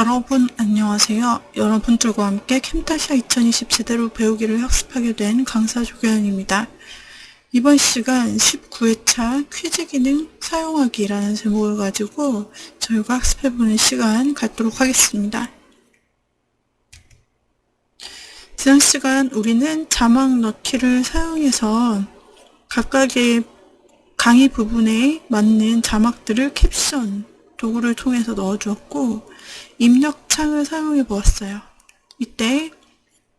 여러분 안녕하세요. 여러분들과 함께 캠타시아 2020 제대로 배우기를 학습하게 된 강사 조교연입니다. 이번 시간 19회차 퀴즈 기능 사용하기라는 제목을 가지고 저희가 학습해보는 시간 갖도록 하겠습니다. 지난 시간 우리는 자막 넣기를 사용해서 각각의 강의 부분에 맞는 자막들을 캡션 도구를 통해서 넣어주었고, 입력창을 사용해 보았어요. 이때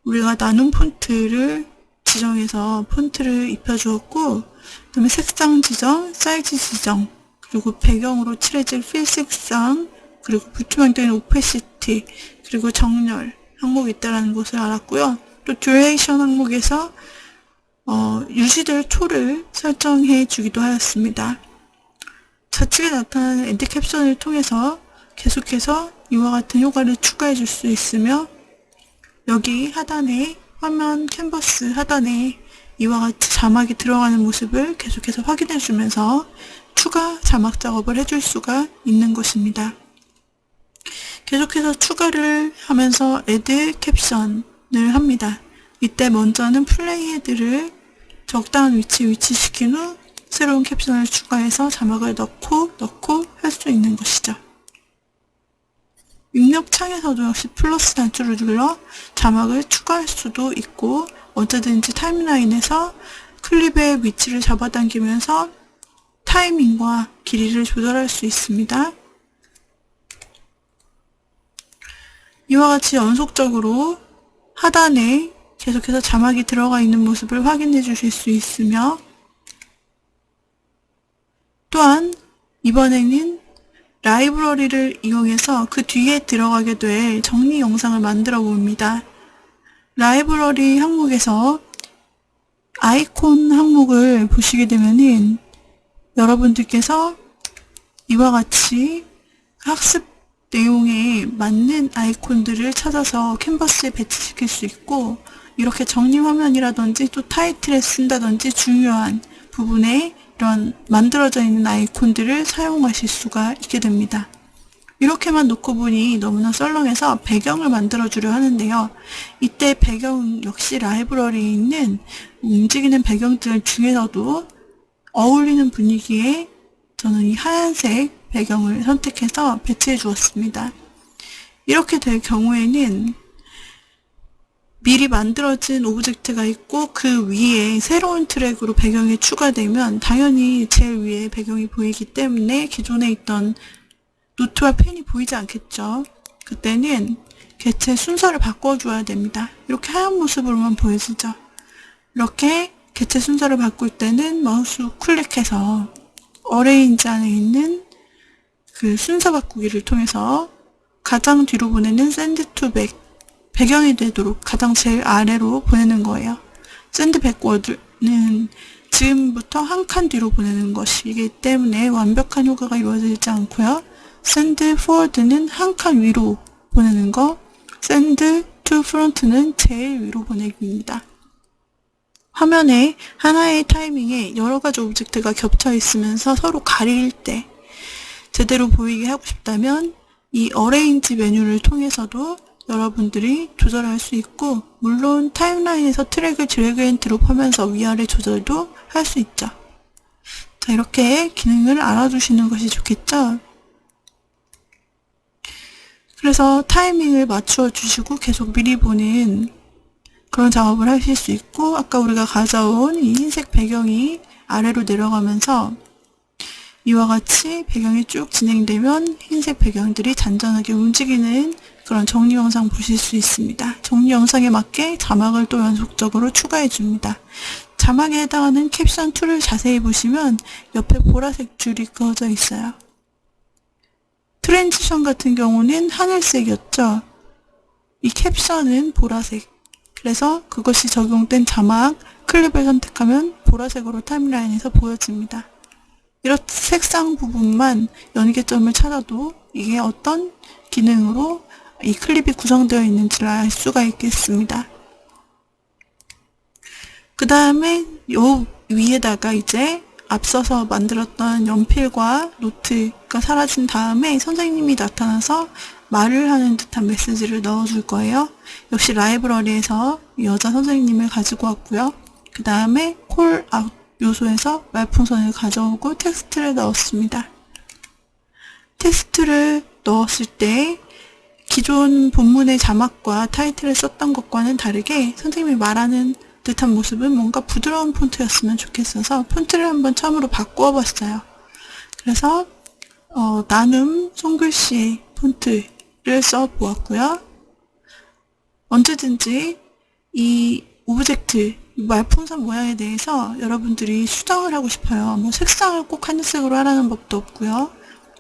우리가 나눔 폰트를 지정해서 폰트를 입혀주었고, 그 다음에 색상 지정, 사이즈 지정, 그리고 배경으로 칠해질 필 색상, 그리고 불투명된 오페시티, 그리고 정렬 항목이 있다는 것을 알았고요. 또 듀레이션 항목에서 유지될 초를 설정해 주기도 하였습니다. 좌측에 나타나는 엔드 캡션을 통해서 계속해서 이와 같은 효과를 추가해 줄 수 있으며, 여기 하단에 화면 캔버스 하단에 이와 같이 자막이 들어가는 모습을 계속해서 확인해 주면서 추가 자막 작업을 해줄 수가 있는 것입니다. 계속해서 추가를 하면서 add 캡션을 합니다. 이때 먼저는 플레이 헤드를 적당한 위치에 위치시킨 후 새로운 캡션을 추가해서 자막을 넣고 할 수 있는 것이죠. 입력창에서도 역시 플러스 단추를 눌러 자막을 추가할 수도 있고, 언제든지 타임라인에서 클립의 위치를 잡아당기면서 타이밍과 길이를 조절할 수 있습니다. 이와 같이 연속적으로 하단에 계속해서 자막이 들어가 있는 모습을 확인해 주실 수 있으며, 또한 이번에는 라이브러리를 이용해서 그 뒤에 들어가게 될 정리 영상을 만들어 봅니다. 라이브러리 항목에서 아이콘 항목을 보시게 되면은 여러분들께서 이와 같이 학습 내용에 맞는 아이콘들을 찾아서 캔버스에 배치시킬 수 있고, 이렇게 정리 화면이라든지 또 타이틀에 쓴다든지 중요한 부분에 이런 만들어져 있는 아이콘들을 사용하실 수가 있게 됩니다. 이렇게만 놓고 보니 너무나 썰렁해서 배경을 만들어 주려 하는데요. 이때 배경 역시 라이브러리에 있는 움직이는 배경들 중에서도 어울리는 분위기에 저는 이 하얀색 배경을 선택해서 배치해 주었습니다. 이렇게 될 경우에는 미리 만들어진 오브젝트가 있고 그 위에 새로운 트랙으로 배경이 추가되면 당연히 제일 위에 배경이 보이기 때문에 기존에 있던 노트와 펜이 보이지 않겠죠. 그때는 개체 순서를 바꿔줘야 됩니다. 이렇게 하얀 모습으로만 보여지죠. 이렇게 개체 순서를 바꿀 때는 마우스 클릭해서 어레인지 안에 있는 그 순서 바꾸기를 통해서 가장 뒤로 보내는 샌드 투 백, 배경이 되도록 가장 제일 아래로 보내는 거예요. 샌드 백워드는 지금부터 한 칸 뒤로 보내는 것이기 때문에 완벽한 효과가 이루어지지 않고요. 샌드 포워드는 한 칸 위로 보내는 거, 샌드 투 프론트는 제일 위로 보내기입니다. 화면에 하나의 타이밍에 여러 가지 오브젝트가 겹쳐 있으면서 서로 가릴 때 제대로 보이게 하고 싶다면 이 어레인지 메뉴를 통해서도 여러분들이 조절할 수 있고, 물론 타임라인에서 트랙을 드래그 앤 드롭 하면서 위아래 조절도 할 수 있죠. 자, 이렇게 기능을 알아두시는 것이 좋겠죠? 그래서 타이밍을 맞추어 주시고 계속 미리 보는 그런 작업을 하실 수 있고, 아까 우리가 가져온 이 흰색 배경이 아래로 내려가면서 이와 같이 배경이 쭉 진행되면 흰색 배경들이 잔잔하게 움직이는 그런 정리 영상 보실 수 있습니다. 정리 영상에 맞게 자막을 또 연속적으로 추가해 줍니다. 자막에 해당하는 캡션 2를 자세히 보시면 옆에 보라색 줄이 그어져 있어요. 트랜지션 같은 경우는 하늘색이었죠. 이 캡션은 보라색. 그래서 그것이 적용된 자막 클립을 선택하면 보라색으로 타임라인에서 보여집니다. 이런 색상 부분만 연계점을 찾아도 이게 어떤 기능으로 이 클립이 구성되어 있는지를 알 수가 있겠습니다. 그 다음에 요 위에다가 이제 앞서서 만들었던 연필과 노트가 사라진 다음에 선생님이 나타나서 말을 하는 듯한 메시지를 넣어줄 거예요. 역시 라이브러리에서 여자 선생님을 가지고 왔고요. 그 다음에 콜 아웃 요소에서 말풍선을 가져오고 텍스트를 넣었습니다. 텍스트를 넣었을 때 기존 본문의 자막과 타이틀을 썼던 것과는 다르게 선생님이 말하는 듯한 모습은 뭔가 부드러운 폰트였으면 좋겠어서 폰트를 한번 처음으로 바꾸어 봤어요. 그래서 나눔 손글씨 폰트를 써 보았고요. 언제든지 이 오브젝트, 말풍선 모양에 대해서 여러분들이 수정을 하고 싶어요. 뭐 색상을 꼭 하늘색으로 하라는 법도 없고요.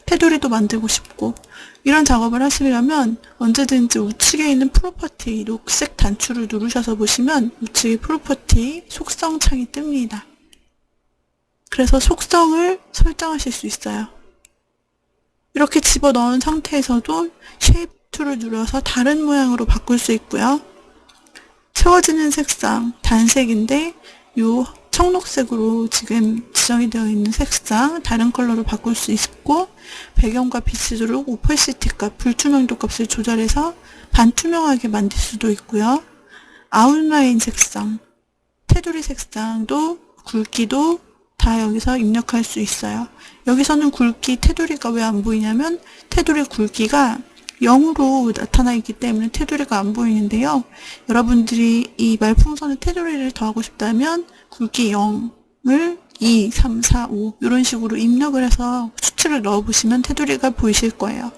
테두리도 만들고 싶고 이런 작업을 하시려면 언제든지 우측에 있는 프로퍼티 녹색 단추를 누르셔서 보시면 우측에 프로퍼티 속성 창이 뜹니다. 그래서 속성을 설정하실 수 있어요. 이렇게 집어넣은 상태에서도 쉐입 툴을 눌러서 다른 모양으로 바꿀 수 있고요. 채워지는 색상 단색인데 요 청록색으로 지금 지정이 되어 있는 색상 다른 컬러로 바꿀 수 있고 배경과 비치도록 오퍼시티 값, 불투명도 값을 조절해서 반투명하게 만들 수도 있고요. 아웃라인 색상, 테두리 색상도 굵기도 다 여기서 입력할 수 있어요. 여기서는 굵기, 테두리가 왜 안 보이냐면 테두리 굵기가 0으로 나타나 있기 때문에 테두리가 안 보이는데요. 여러분들이 이 말풍선에 테두리를 더하고 싶다면 굵기 0을 2, 3, 4, 5 이런 식으로 입력을 해서 수치를 넣어보시면 테두리가 보이실 거예요.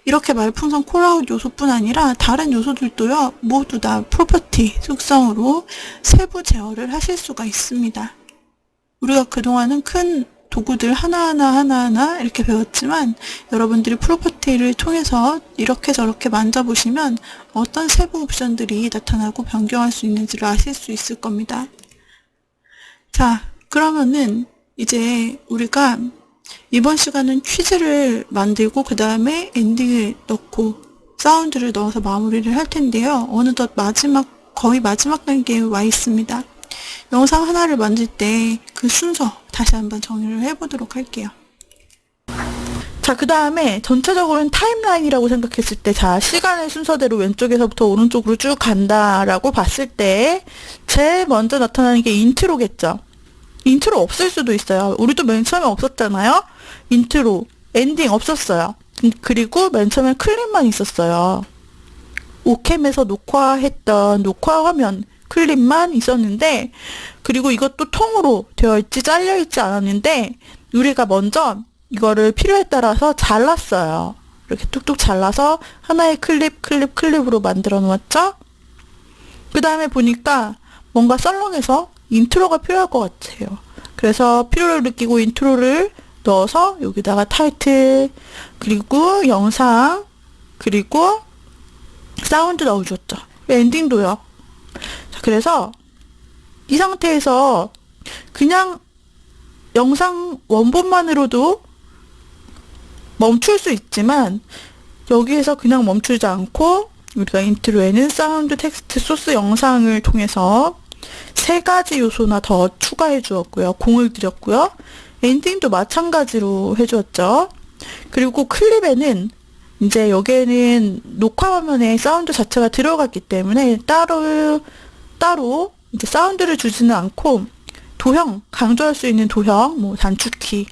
이렇게 말풍선 콜아웃 요소뿐 아니라 다른 요소들도요. 모두 다 프로퍼티 속성으로 세부 제어를 하실 수가 있습니다. 우리가 그동안은 큰 도구들 하나하나 이렇게 배웠지만 여러분들이 프로퍼티를 통해서 이렇게 저렇게 만져보시면 어떤 세부 옵션들이 나타나고 변경할 수 있는지를 아실 수 있을 겁니다. 자, 그러면은 이제 우리가 이번 시간은 퀴즈를 만들고 그 다음에 엔딩을 넣고 사운드를 넣어서 마무리를 할 텐데요. 어느덧 거의 마지막 단계에 와 있습니다. 영상 하나를 만들 때 그 순서 다시 한번 정리를 해보도록 할게요. 자, 그 다음에 전체적으로는 타임라인이라고 생각했을 때, 자, 시간의 순서대로 왼쪽에서부터 오른쪽으로 쭉 간다라고 봤을 때 제일 먼저 나타나는 게 인트로겠죠. 인트로 없을 수도 있어요. 우리도 맨 처음에 없었잖아요. 인트로, 엔딩 없었어요. 그리고 맨 처음에 클립만 있었어요. 오캠에서 녹화했던 녹화 화면 클립만 있었는데, 그리고 이것도 통으로 되어 있지 잘려 있지 않았는데 우리가 먼저 이거를 필요에 따라서 잘랐어요. 이렇게 뚝뚝 잘라서 하나의 클립으로 만들어 놓았죠. 그 다음에 보니까 뭔가 썰렁해서 인트로가 필요할 것 같아요. 그래서 필요를 느끼고 인트로를 넣어서 여기다가 타이틀, 그리고 영상, 그리고 사운드 넣어줬죠. 엔딩도요. 자, 그래서 이 상태에서 그냥 영상 원본만으로도 멈출 수 있지만 여기에서 그냥 멈추지 않고 우리가 인트로에는 사운드, 텍스트, 소스 영상을 통해서 3가지 요소나 더 추가해 주었고요. 공을 들였고요. 엔딩도 마찬가지로 해주었죠. 그리고 클립에는 이제 여기에는 녹화 화면에 사운드 자체가 들어갔기 때문에 따로 이제 사운드를 주지는 않고 도형, 강조할 수 있는 도형, 뭐 단축키,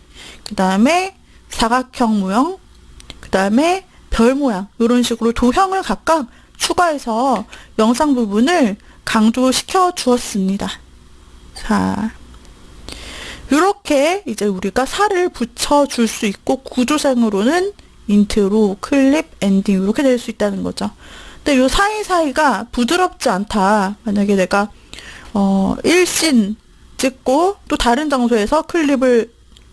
그 다음에 사각형 모형, 그 다음에 별 모양, 이런 식으로 도형을 각각 추가해서 영상 부분을 강조시켜 주었습니다. 자, 이렇게 이제 우리가 살을 붙여줄 수 있고 구조상으로는 인트로, 클립, 엔딩 이렇게 될 수 있다는 거죠. 근데 요 사이사이가 부드럽지 않다. 만약에 내가 1씬 찍고 또 다른 장소에서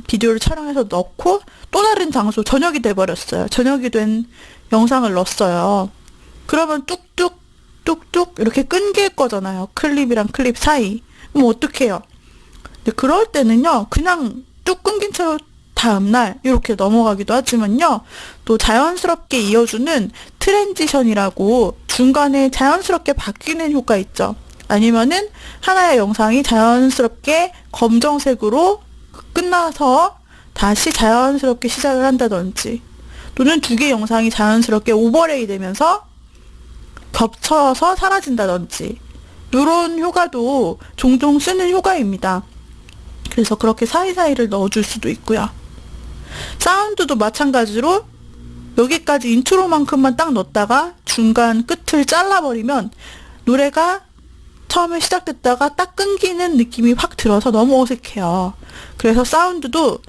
비디오를 촬영해서 넣고 또 다른 장소 전역이 돼버렸어요. 전역이 된 영상을 넣었어요. 그러면 뚝뚝 이렇게 끊길 거잖아요. 클립이랑 클립 사이. 그럼 어떡해요? 근데 그럴 때는요. 그냥 뚝 끊긴 채로 다음날 이렇게 넘어가기도 하지만요. 또 자연스럽게 이어주는 트랜지션이라고 중간에 자연스럽게 바뀌는 효과 있죠. 아니면은 하나의 영상이 자연스럽게 검정색으로 끝나서 다시 자연스럽게 시작을 한다든지 또는 두 개 영상이 자연스럽게 오버레이 되면서 겹쳐서 사라진다든지 이런 효과도 종종 쓰는 효과입니다. 그래서 그렇게 사이사이를 넣어줄 수도 있고요. 사운드도 마찬가지로 여기까지 인트로만큼만 딱 넣었다가 중간 끝을 잘라버리면 노래가 처음에 시작됐다가 딱 끊기는 느낌이 확 들어서 너무 어색해요. 그래서 사운드도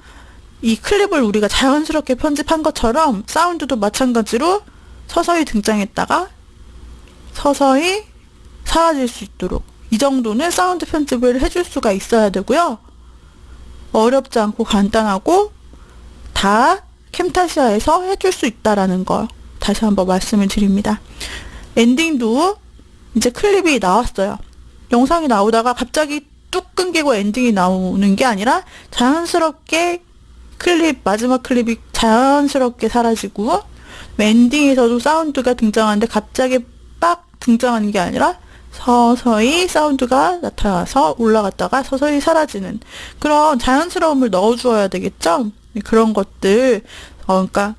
이 클립을 우리가 자연스럽게 편집한 것처럼 사운드도 마찬가지로 서서히 등장했다가 서서히 사라질 수 있도록 이 정도는 사운드 편집을 해줄 수가 있어야 되고요. 어렵지 않고 간단하고 다 캠타시아에서 해줄 수 있다라는 거 다시 한번 말씀을 드립니다. 엔딩도 이제 클립이 나왔어요. 영상이 나오다가 갑자기 뚝 끊기고 엔딩이 나오는 게 아니라 자연스럽게 마지막 클립이 자연스럽게 사라지고 엔딩에서도 사운드가 등장하는데 갑자기 빡 등장하는 게 아니라 서서히 사운드가 나타나서 올라갔다가 서서히 사라지는 그런 자연스러움을 넣어주어야 되겠죠? 그런 것들, 그러니까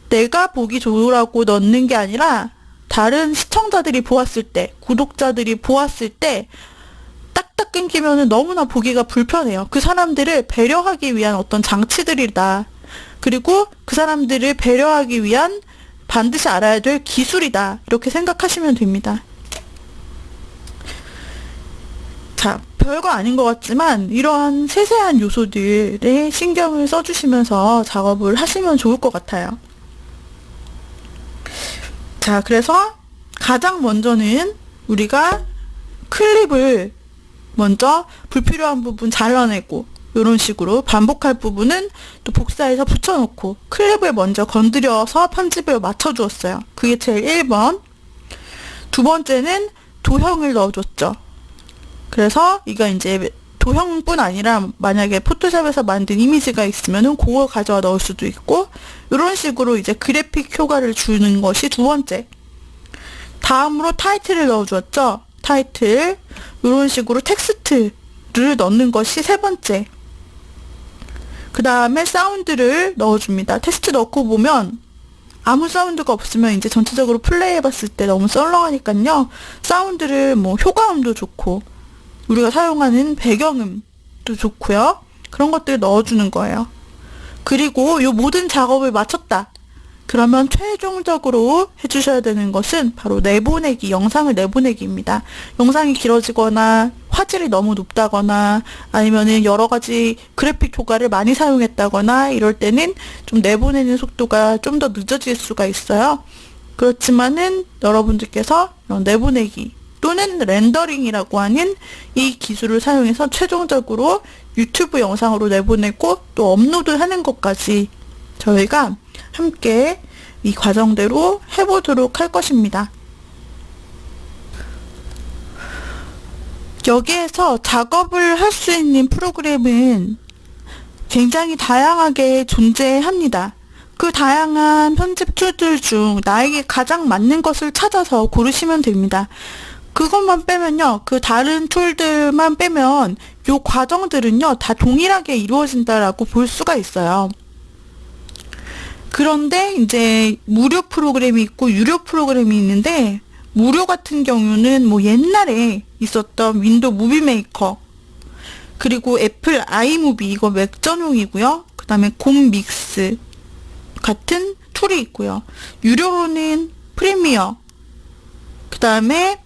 내가 보기 좋으라고 넣는 게 아니라 다른 시청자들이 보았을 때, 구독자들이 보았을 때 딱딱 끊기면은 너무나 보기가 불편해요. 그 사람들을 배려하기 위한 어떤 장치들이다. 그리고 그 사람들을 배려하기 위한 반드시 알아야 될 기술이다. 이렇게 생각하시면 됩니다. 자, 별거 아닌 것 같지만 이러한 세세한 요소들에 신경을 써주시면서 작업을 하시면 좋을 것 같아요. 자, 그래서 가장 먼저는 우리가 클립을 먼저 불필요한 부분 잘라내고 이런 식으로 반복할 부분은 또 복사해서 붙여놓고 클립을 먼저 건드려서 편집을 맞춰주었어요. 그게 제일 1번. 두 번째는 도형을 넣어줬죠. 그래서 이거 이제 도형뿐 아니라 만약에 포토샵에서 만든 이미지가 있으면은 그걸 가져와 넣을 수도 있고 이런 식으로 이제 그래픽 효과를 주는 것이 두 번째. 다음으로 타이틀을 넣어주었죠. 타이틀 이런 식으로 텍스트를 넣는 것이 세 번째. 그 다음에 사운드를 넣어줍니다. 텍스트 넣고 보면 아무 사운드가 없으면 이제 전체적으로 플레이해봤을 때 너무 썰렁하니까요. 사운드를 뭐 효과음도 좋고 우리가 사용하는 배경음도 좋고요. 그런 것들을 넣어주는 거예요. 그리고 이 모든 작업을 마쳤다. 그러면 최종적으로 해주셔야 되는 것은 바로 내보내기, 영상을 내보내기입니다. 영상이 길어지거나 화질이 너무 높다거나 아니면은 여러 가지 그래픽 효과를 많이 사용했다거나 이럴 때는 좀 내보내는 속도가 좀 더 늦어질 수가 있어요. 그렇지만은 여러분들께서 이런 내보내기 또는 렌더링이라고 하는 이 기술을 사용해서 최종적으로 유튜브 영상으로 내보내고 또 업로드하는 것까지 저희가 함께 이 과정대로 해보도록 할 것입니다. 여기에서 작업을 할 수 있는 프로그램은 굉장히 다양하게 존재합니다. 그 다양한 편집 툴들 중 나에게 가장 맞는 것을 찾아서 고르시면 됩니다. 그것만 빼면요, 그 다른 툴들만 빼면 요 과정들은요 다 동일하게 이루어진다라고 볼 수가 있어요. 그런데 이제 무료 프로그램이 있고 유료 프로그램이 있는데 무료 같은 경우는 뭐 옛날에 있었던 윈도우 무비 메이커 그리고 애플 아이무비 이거 맥 전용이고요. 그 다음에 곰 믹스 같은 툴이 있고요. 유료로는 프리미어 그 다음에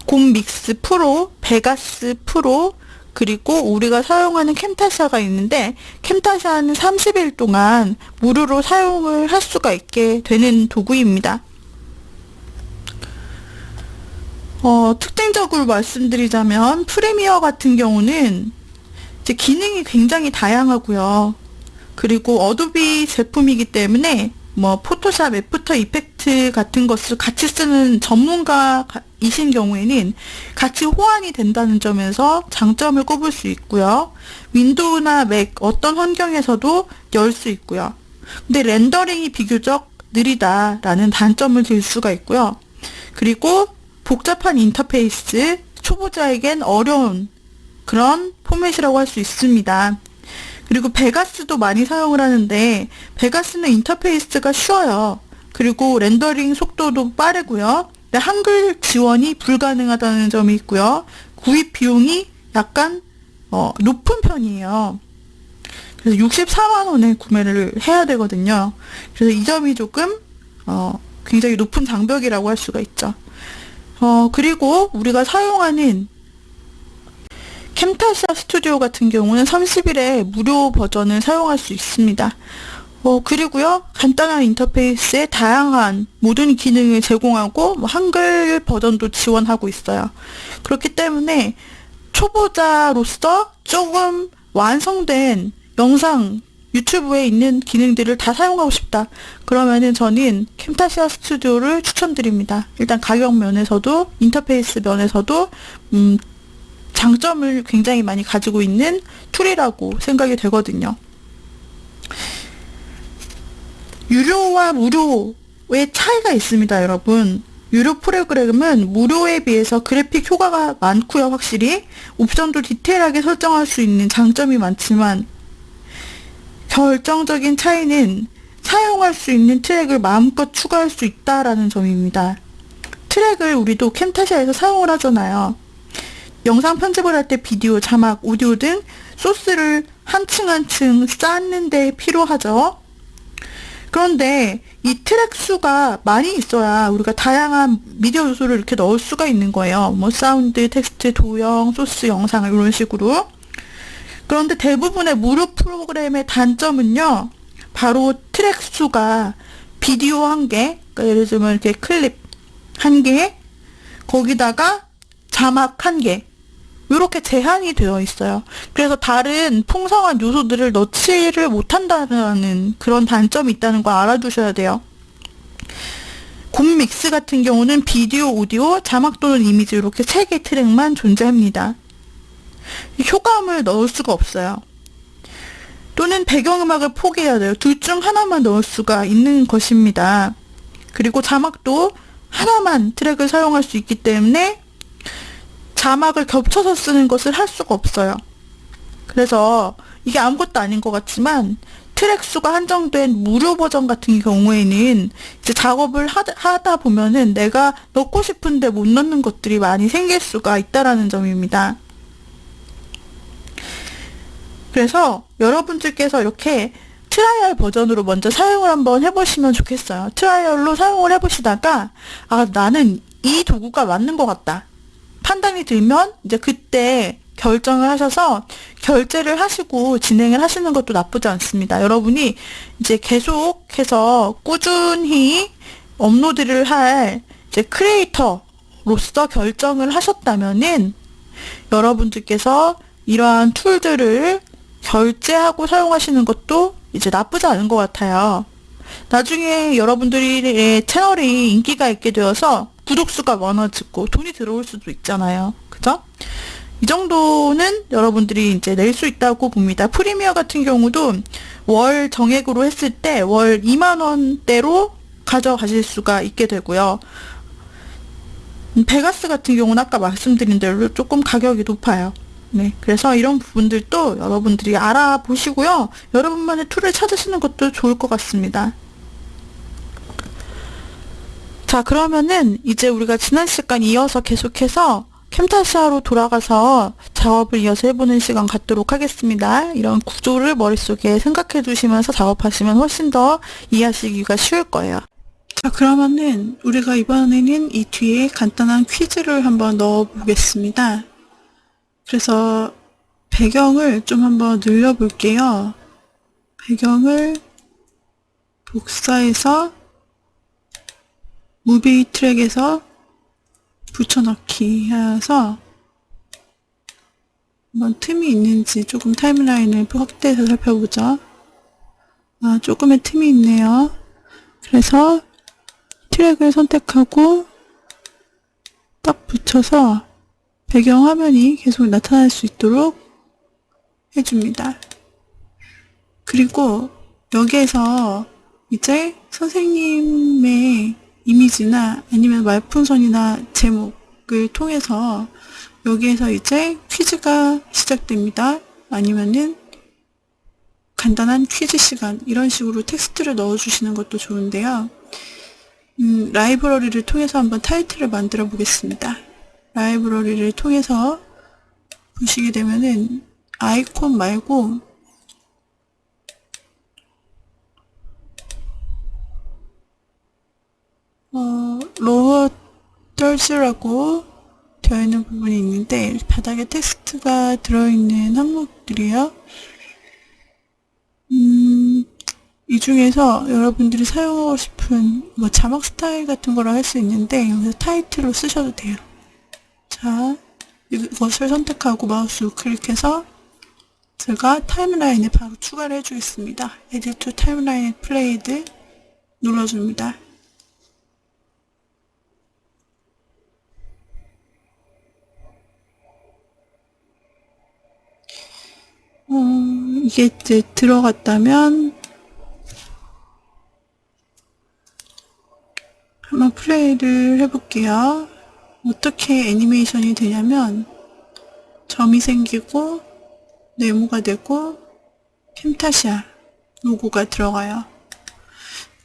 곰 믹스 프로, 베가스 프로 그리고 우리가 사용하는 캠타샤가 있는데 캠타샤는 30일 동안 무료로 사용을 할 수가 있게 되는 도구입니다. 특징적으로 말씀드리자면 프리미어 같은 경우는 이제 기능이 굉장히 다양하고요. 그리고 어도비 제품이기 때문에 뭐 포토샵, 애프터 이펙트 같은 것을 같이 쓰는 전문가이신 경우에는 같이 호환이 된다는 점에서 장점을 꼽을 수 있고요. 윈도우나 맥 어떤 환경에서도 열 수 있고요. 근데 렌더링이 비교적 느리다라는 단점을 들 수가 있고요. 그리고 복잡한 인터페이스, 초보자에겐 어려운 그런 포맷이라고 할 수 있습니다. 그리고 베가스도 많이 사용을 하는데 베가스는 인터페이스가 쉬워요. 그리고 렌더링 속도도 빠르고요. 근데 한글 지원이 불가능하다는 점이 있고요. 구입 비용이 약간 높은 편이에요. 그래서 64만 원에 구매를 해야 되거든요. 그래서 이 점이 조금 굉장히 높은 장벽이라고 할 수가 있죠. 그리고 우리가 사용하는 캠타시아 스튜디오 같은 경우는 30일에 무료 버전을 사용할 수 있습니다. 그리고요, 간단한 인터페이스에 다양한 모든 기능을 제공하고, 한글 버전도 지원하고 있어요. 그렇기 때문에 초보자로서 조금 완성된 영상, 유튜브에 있는 기능들을 다 사용하고 싶다. 그러면은 저는 캠타시아 스튜디오를 추천드립니다. 일단 가격 면에서도, 인터페이스 면에서도, 장점을 굉장히 많이 가지고 있는 툴이라고 생각이 되거든요. 유료와 무료의 차이가 있습니다, 여러분. 유료 프로그램은 무료에 비해서 그래픽 효과가 많고요, 확실히. 옵션도 디테일하게 설정할 수 있는 장점이 많지만 결정적인 차이는 사용할 수 있는 트랙을 마음껏 추가할 수 있다라는 점입니다. 트랙을 우리도 캠타시아에서 사용을 하잖아요. 영상 편집을 할 때 비디오, 자막, 오디오 등 소스를 한 층 한 층 쌓는 데 필요하죠. 그런데 이 트랙 수가 많이 있어야 우리가 다양한 미디어 요소를 이렇게 넣을 수가 있는 거예요. 뭐 사운드, 텍스트, 도형, 소스, 영상 이런 식으로. 그런데 대부분의 무료 프로그램의 단점은요. 바로 트랙 수가 비디오 1개, 그러니까 예를 들면 이렇게 클립 1개, 거기다가 자막 1개, 이렇게 제한이 되어 있어요. 그래서 다른 풍성한 요소들을 넣지를 못한다는 그런 단점이 있다는 거 알아두셔야 돼요. 곰 믹스 같은 경우는 비디오, 오디오, 자막 또는 이미지 이렇게 3개 트랙만 존재합니다. 효과음을 넣을 수가 없어요. 또는 배경음악을 포기해야 돼요. 둘 중 하나만 넣을 수가 있는 것입니다. 그리고 자막도 하나만 트랙을 사용할 수 있기 때문에 자막을 겹쳐서 쓰는 것을 할 수가 없어요. 그래서 이게 아무것도 아닌 것 같지만 트랙 수가 한정된 무료 버전 같은 경우에는 이제 작업을 하다 보면은 내가 넣고 싶은데 못 넣는 것들이 많이 생길 수가 있다라는 점입니다. 그래서 여러분들께서 이렇게 트라이얼 버전으로 먼저 사용을 한번 해보시면 좋겠어요. 트라이얼로 사용을 해보시다가 나는 이 도구가 맞는 것 같다. 판단이 들면 이제 그때 결정을 하셔서 결제를 하시고 진행을 하시는 것도 나쁘지 않습니다. 여러분이 이제 계속해서 꾸준히 업로드를 할 이제 크리에이터로서 결정을 하셨다면은 여러분들께서 이러한 툴들을 결제하고 사용하시는 것도 이제 나쁘지 않은 것 같아요. 나중에 여러분들의 채널이 인기가 있게 되어서 구독수가 많아지고 돈이 들어올 수도 있잖아요. 그죠? 이 정도는 여러분들이 이제 낼 수 있다고 봅니다. 프리미어 같은 경우도 월 정액으로 했을 때 월 2만원대로 가져가실 수가 있게 되고요. 베가스 같은 경우는 아까 말씀드린 대로 조금 가격이 높아요. 네, 그래서 이런 부분들도 여러분들이 알아보시고요. 여러분만의 툴을 찾으시는 것도 좋을 것 같습니다. 자, 그러면은 이제 우리가 지난 시간 이어서 계속해서 캠타시아로 돌아가서 작업을 이어서 해보는 시간 갖도록 하겠습니다. 이런 구조를 머릿속에 생각해 두시면서 작업하시면 훨씬 더 이해하시기가 쉬울 거예요. 자, 그러면은 우리가 이번에는 이 뒤에 간단한 퀴즈를 한번 넣어 보겠습니다. 그래서 배경을 좀 한번 늘려볼게요. 배경을 복사해서 무비 트랙에서 붙여넣기 해서 한번 틈이 있는지 조금 타임라인을 확대해서 살펴보죠. 조금의 틈이 있네요. 그래서 트랙을 선택하고 딱 붙여서 배경 화면이 계속 나타날 수 있도록 해줍니다. 그리고 여기에서 이제 선생님의 이미지나 아니면 말풍선이나 제목을 통해서 여기에서 이제 퀴즈가 시작됩니다. 아니면은 간단한 퀴즈 시간, 이런 식으로 텍스트를 넣어주시는 것도 좋은데요. 라이브러리를 통해서 한번 타이틀을 만들어 보겠습니다. 라이브러리를 통해서 보시게 되면은 아이콘 말고 로어덜즈라고 되어 있는 부분이 있는데, 바닥에 텍스트가 들어있는 항목들이요. 이 중에서 여러분들이 사용하고 싶은 자막 스타일 같은 거라 할 수 있는데, 여기서 타이틀로 쓰셔도 돼요. 자, 이것을 선택하고 마우스 우클릭해서 제가 타임라인에 바로 추가를 해주겠습니다. Edit to Timeline Played 눌러줍니다. 이게 이제 들어갔다면 한번 플레이를 해볼게요. 어떻게 애니메이션이 되냐면 점이 생기고 네모가 되고 캠타시아 로고가 들어가요.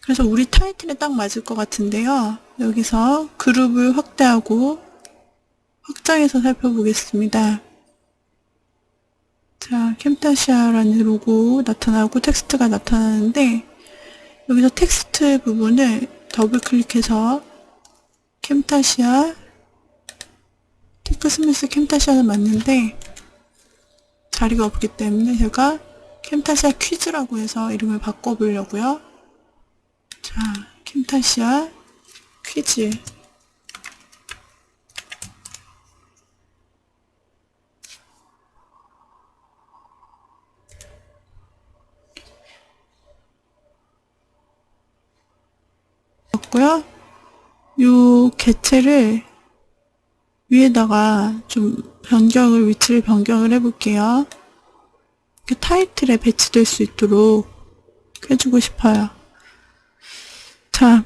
그래서 우리 타이틀에 딱 맞을 것 같은데요. 여기서 그룹을 확대하고 확장해서 살펴보겠습니다. 자, 캠타시아라는 로고 나타나고 텍스트가 나타나는데, 여기서 텍스트 부분을 더블 클릭해서 캠타시아, 테크스미스 캠타시아는 맞는데 자리가 없기 때문에 제가 캠타시아 퀴즈라고 해서 이름을 바꿔보려고요. 자, 캠타시아 퀴즈. 고요. 요 개체를 위에다가 좀 위치를 변경을 해볼게요. 타이틀에 배치될 수 있도록 해주고 싶어요. 자,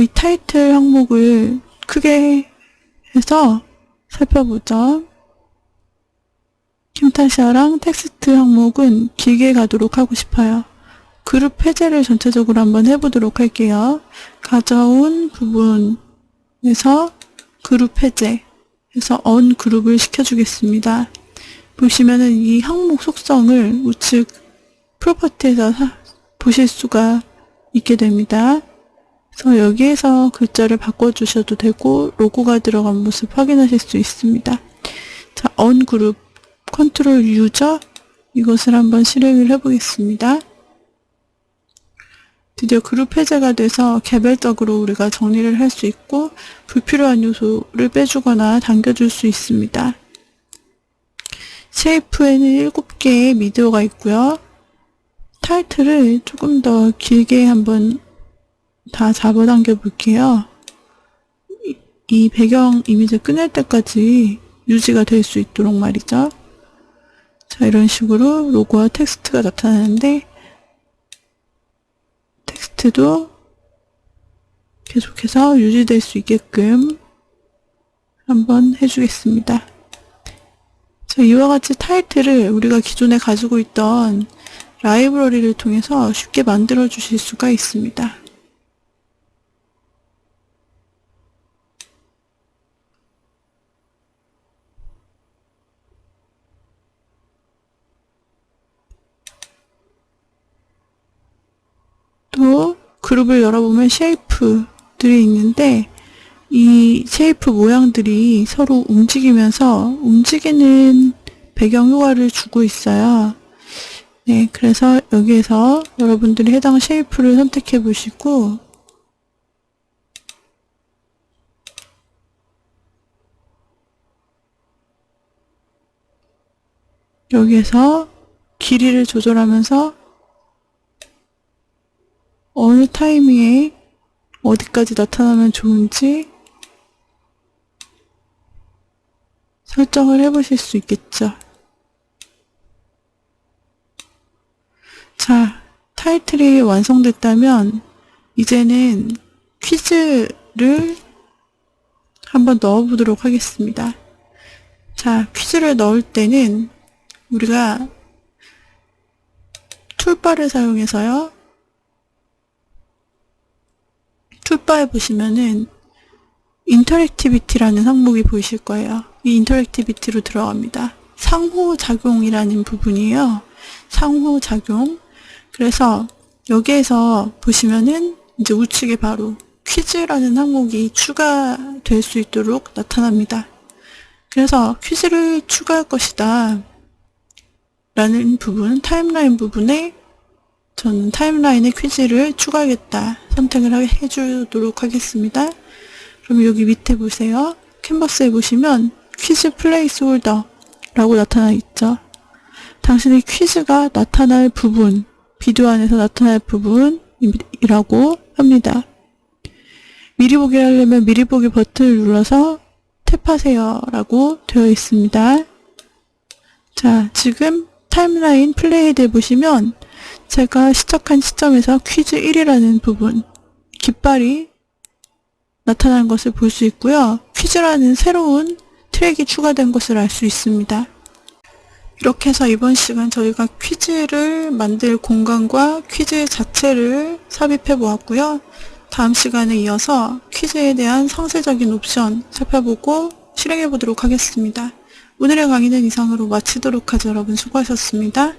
이 타이틀 항목을 크게 해서 살펴보죠. 캠타시아랑 텍스트 항목은 길게 가도록 하고 싶어요. 그룹 해제를 전체적으로 한번 해보도록 할게요. 가져온 부분에서 그룹 해제 해서 언그룹을 시켜주겠습니다. 보시면은 이 항목 속성을 우측 프로퍼티에서 보실 수가 있게 됩니다. 그래서 여기에서 글자를 바꿔주셔도 되고 로고가 들어간 모습 확인하실 수 있습니다. 자, 언그룹 컨트롤 유저 이것을 한번 실행을 해보겠습니다. 드디어 그룹 해제가 돼서 개별적으로 우리가 정리를 할 수 있고 불필요한 요소를 빼주거나 당겨줄 수 있습니다. 쉐이프에는 7개의 미디어가 있고요. 타이틀을 조금 더 길게 한번 다 잡아당겨 볼게요. 이 배경 이미지 끝낼 때까지 유지가 될 수 있도록 말이죠. 자, 이런 식으로 로고와 텍스트가 나타나는데 텍스트도 계속해서 유지될 수 있게끔 한번 해주겠습니다. 자, 이와 같이 타이틀을 우리가 기존에 가지고 있던 라이브러리를 통해서 쉽게 만들어 주실 수가 있습니다. 또 그룹을 열어보면 쉐이프들이 있는데 이 쉐이프 모양들이 서로 움직이면서 움직이는 배경 효과를 주고 있어요. 네, 그래서 여기에서 여러분들이 해당 쉐이프를 선택해 보시고 여기에서 길이를 조절하면서 어느 타이밍에 어디까지 나타나면 좋은지 설정을 해보실 수 있겠죠. 자, 타이틀이 완성됐다면 이제는 퀴즈를 한번 넣어보도록 하겠습니다. 자, 퀴즈를 넣을 때는 우리가 툴바를 사용해서요. 툴바에 보시면은 인터랙티비티라는 항목이 보이실 거예요. 이 인터랙티비티로 들어갑니다. 상호작용이라는 부분이에요. 상호작용. 그래서 여기에서 보시면은 이제 우측에 바로 퀴즈라는 항목이 추가될 수 있도록 나타납니다. 그래서 퀴즈를 추가할 것이다 라는 부분, 타임라인 부분에 저는 타임라인에 퀴즈를 추가하겠다 선택을 해주도록 하겠습니다. 그럼 여기 밑에 보세요. 캔버스에 보시면 퀴즈 플레이스 홀더 라고 나타나 있죠. 당신의 퀴즈가 나타날 부분, 비디오 안에서 나타날 부분이라고 합니다. 미리 보기를 하려면 미리 보기 버튼을 눌러서 탭하세요 라고 되어 있습니다. 자, 지금 타임라인 플레이드에 보시면 제가 시작한 시점에서 퀴즈 1이라는 부분, 깃발이 나타난 것을 볼 수 있고요. 퀴즈라는 새로운 트랙이 추가된 것을 알 수 있습니다. 이렇게 해서 이번 시간 저희가 퀴즈를 만들 공간과 퀴즈 자체를 삽입해 보았고요. 다음 시간에 이어서 퀴즈에 대한 상세적인 옵션 살펴보고 실행해 보도록 하겠습니다. 오늘의 강의는 이상으로 마치도록 하죠. 여러분 수고하셨습니다.